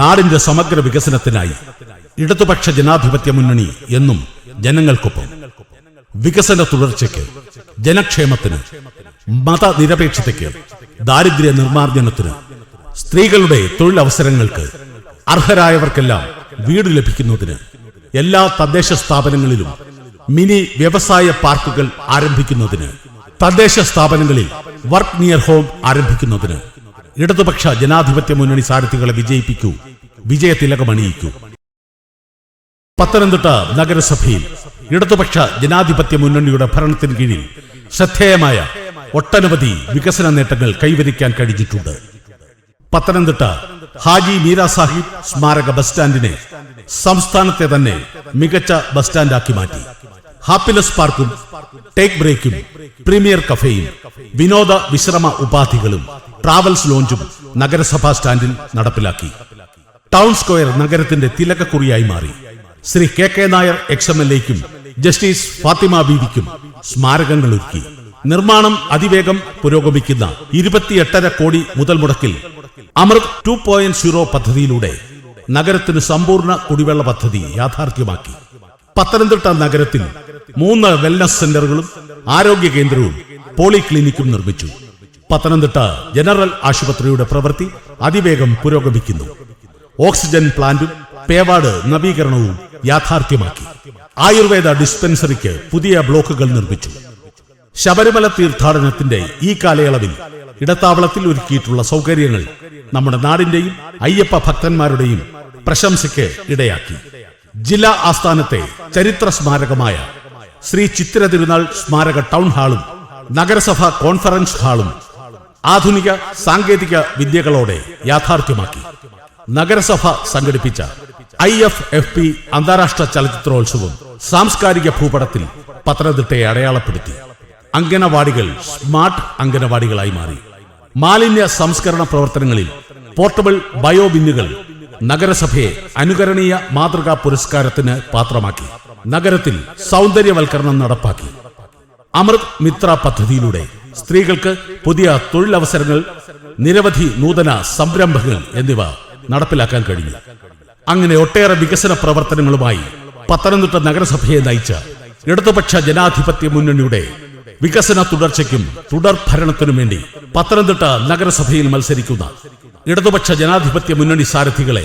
നാടിന്റെ സമഗ്ര വികസനത്തിനായി ഇടതുപക്ഷ ജനാധിപത്യ മുന്നണി എന്നും ജനങ്ങൾക്കൊപ്പം. വികസന തുടർച്ചയ്ക്ക്, ജനക്ഷേമത്തിന്, മതനിരപേക്ഷതയ്ക്ക്, ദാരിദ്ര്യ നിർമ്മാർജ്ജനത്തിന്, സ്ത്രീകളുടെ തൊഴിലവസരങ്ങൾക്ക്, അർഹരായവർക്കെല്ലാം വീട് ലഭിക്കുന്നതിന്, എല്ലാ തദ്ദേശ സ്ഥാപനങ്ങളിലും മിനി വ്യവസായ പാർക്കുകൾ ആരംഭിക്കുന്നതിന്, തദ്ദേശ സ്ഥാപനങ്ങളിൽ വർക്ക് നിയർ ഹോം ആരംഭിക്കുന്നതിന് ഇടതുപക്ഷ ജനാധിപത്യ മുന്നണി സാരഥികളെ വിജയിപ്പിക്കൂ, വിജയതിലകമണിയിക്കൂ. പത്തനംതിട്ട നഗരസഭയിൽ ഇടതുപക്ഷ ജനാധിപത്യ മുന്നണിയുടെ ഭരണത്തിന് കീഴിൽ ശ്രദ്ധേയമായ ഒട്ടനവധി വികസന നേട്ടങ്ങൾ കൈവരിക്കാൻ കഴിഞ്ഞിട്ടുണ്ട്. പത്തനംതിട്ട ഹാജി മീര സാഹിബ് സ്മാരക ബസ് സ്റ്റാൻഡിനെ സംസ്ഥാനത്തെ തന്നെ മികച്ച ബസ് സ്റ്റാൻഡാക്കി മാറ്റി. ഹാപ്പിനെസ് പാർക്കും, ടേക്ക് ബ്രേക്കും, പ്രീമിയർ കഫേയും, വിനോദ വിശ്രമ ഉപാധികളും, ട്രാവൽസ് ലോഞ്ചും നഗരസഭാ സ്റ്റാൻഡിൽ നടപ്പിലാക്കി. ടൗൺ സ്ക്വയർ നഗരത്തിന്റെ തിലകക്കുറിയായി മാറി. ശ്രീ കെ നായർ XMLAയ്ക്കും ജസ്റ്റിസ് ഫാത്തിമ ബീവിക്കും സ്മാരകങ്ങൾ ഒരുക്കി. നിർമ്മാണം അതിവേഗം പുരോഗമിക്കുന്ന 28.5 കോടി മുതൽ മുടക്കിൽ അമൃത് 2.0 പദ്ധതിയിലൂടെ നഗരത്തിന് സമ്പൂർണ്ണ കുടിവെള്ള പദ്ധതി യാഥാർത്ഥ്യമാക്കി. പത്തനംതിട്ട നഗരത്തിൽ 3 വെൽനസ് സെന്ററുകളും ആരോഗ്യ കേന്ദ്രവും പോളിക്ലിനിക്കും നിർമ്മിച്ചു. പത്തനംതിട്ട ജനറൽ ആശുപത്രിയുടെ പ്രവൃത്തി അതിവേഗം പുരോഗമിക്കുന്നു. ഓക്സിജൻ പ്ലാന്റും പേവാർഡ് നവീകരണവും യാഥാർത്ഥ്യമാക്കി. ആയുർവേദ ഡിസ്പെൻസറിക്ക് പുതിയ ബ്ലോക്കുകൾ നിർമ്മിച്ചു. ശബരിമല തീർത്ഥാടനത്തിന്റെ ഈ കാലയളവിൽ ഇടത്താവളത്തിൽ ഒരുക്കിയിട്ടുള്ള സൗകര്യങ്ങൾ നമ്മുടെ നാടിന്റെയും അയ്യപ്പ ഭക്തന്മാരുടെയും പ്രശംസയ്ക്ക് ഇടയാക്കി. ജില്ലാ ആസ്ഥാനത്തെ ചരിത്ര സ്മാരകമായ ശ്രീ ചിത്തിര തിരുനാൾ സ്മാരക ടൗൺ ഹാളും നഗരസഭ കോൺഫറൻസ് ഹാളും ആധുനിക സാങ്കേതിക വിദ്യകളോടെ യാഥാർത്ഥ്യമാക്കി. നഗരസഭ സംഘടിപ്പിച്ച IFFP അന്താരാഷ്ട്ര ചലച്ചിത്രോത്സവം സാംസ്കാരിക ഭൂപടത്തിൽ പത്തനംതിട്ടയെ അടയാളപ്പെടുത്തി. അംഗനവാടികൾ സ്മാർട്ട് അംഗനവാടികളായി മാറി. മാലിന്യ സംസ്കരണ പ്രവർത്തനങ്ങളിൽ പോർട്ടബിൾ ബയോബിന്നുകൾ നഗരസഭയെ അനുകരണീയ മാതൃകാ പുരസ്കാരത്തിന് പാത്രമാക്കി. നഗരത്തിൽ സൗന്ദര്യവൽക്കരണം നടപ്പാക്കി. അമൃത് മിത്ര പദ്ധതിയിലൂടെ സ്ത്രീകൾക്ക് പുതിയ തൊഴിലവസരങ്ങൾ, നിരവധി നൂതന സംരംഭങ്ങൾ എന്നിവ നടപ്പിലാക്കാൻ കഴിഞ്ഞു. അങ്ങനെ ഒട്ടേറെ വികസന പ്രവർത്തനങ്ങളുമായി പത്തനംതിട്ട നഗരസഭയെ നയിച്ച ഇടതുപക്ഷ ജനാധിപത്യ മുന്നണിയുടെ വികസന തുടർച്ചയ്ക്കും തുടർ ഭരണത്തിനും വേണ്ടി പത്തനംതിട്ട നഗരസഭയിൽ മത്സരിക്കുന്ന ഇടതുപക്ഷ ജനാധിപത്യ മുന്നണി സാരഥികളെ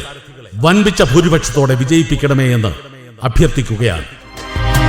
വൻപിച്ച ഭൂരിപക്ഷത്തോടെ വിജയിപ്പിക്കണമേ എന്ന് അഭ്യർത്ഥിക്കുകയാണ്.